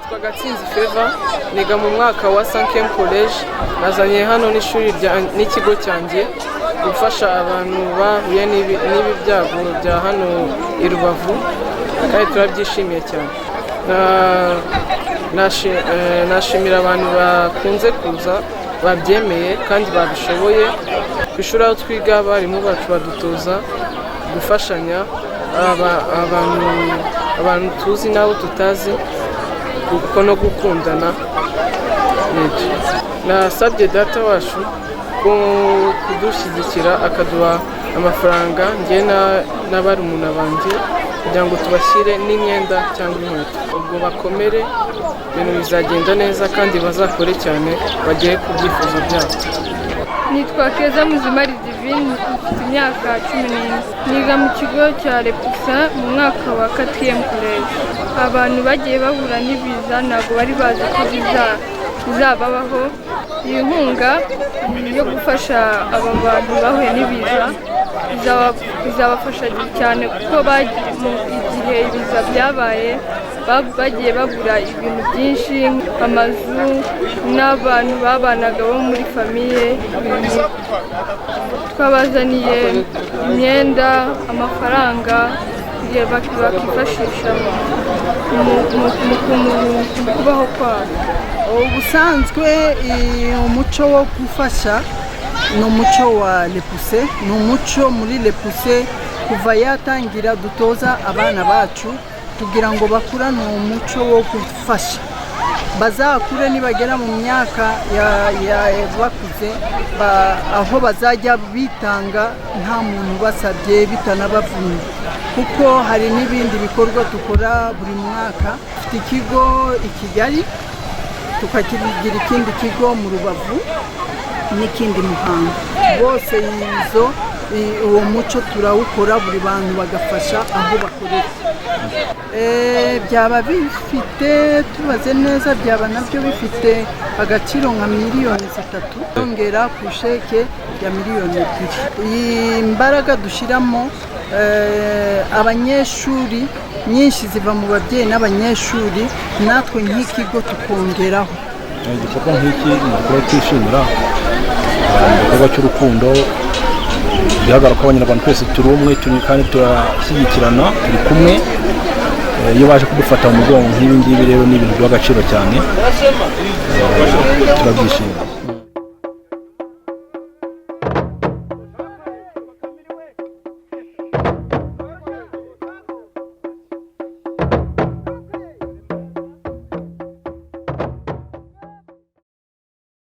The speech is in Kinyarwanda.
Nitwa Gatsinzi Favor, niga mu mwaka wa 5e college. Nazanye hano n'ishuri n'ikigo cyanjye gufasha abantu bahuye n'ibi byago bya hano i Rubavu, kandi turabyishimiye cyane. Nashimira abantu bakunze kuza, babyemeye kandi babishoboye. Ku ishuri aho twiga abarimu bacu badutoza gufashanya abantu tuzi n'abo tutazi, kuko no gukundana. Nasabye data wacu kudushyigikira akaduha amafaranga njye n'abarumuna banjye kugira ngo tubashyire n'imyenda cyangwa inkweto. Ubwo bakomere, ibintu bizagenda neza kandi bazakore cyane bagere ku byifuzo byabo. Nitwa Keza Muzimari Divine, mfite imyaka 14. Niga mu kigo cya Lepusa mu mwaka wa 4e college. Abantu bagiye bahura n'ibiza ntabwo bari bazi ko bizabaho. Iyi nkunga yo gufasha aba bantu bahuye n'ibiza bizabafasha cyane, kuko igihe ibiza byabaye bagiye babura ibintu byinshi, amazu n'abantu babanaga bo muri famiye. Twabazaniye imyenda, amafaranga bakifashisha mu kubaho kwabo. Ubusanzwe umuco wo gufasha ni umuco wa Lepuse, ni umuco muri Lepuse kuva yatangira dutoza abana bacu kugira ngo bakurane umuco wo gufasha, bazakure nibagera mu myaka bakuze aho bazajya bitanga nta muntu basabye bitanabavunnye. Kuko hari n'ibindi bikorwa dukora buri mwaka. Dufite ikigo i Kigali, tukakigira ikindi kigo mu Rubavu n'ikindi Muhanga. Bose uwo muco turawukora, buri bantu bagafasha aho bakorera. Byaba bifite, tubaze neza, byaba nabyo bifite agaciro nka miliyoni 3, yongera ku sheke ya miliyoni 2. Imbaraga dushyiramo abanyeshuri nyinshi ziva mu babyeyi n'abanyeshuri, natwe nk'ikigo tukongeraho. Igikorwa nk'iki ni igikorwa twishimira, igikorwa cy'urukundo, bigaragara ko abanyarwanda twese turi umwe, kandi turashyigikirana, turi kumwe. Iyo baje kudufata mu mugongo nk'ibi ngibi rero ni ibintu by'agaciro cyane, turabyishimira.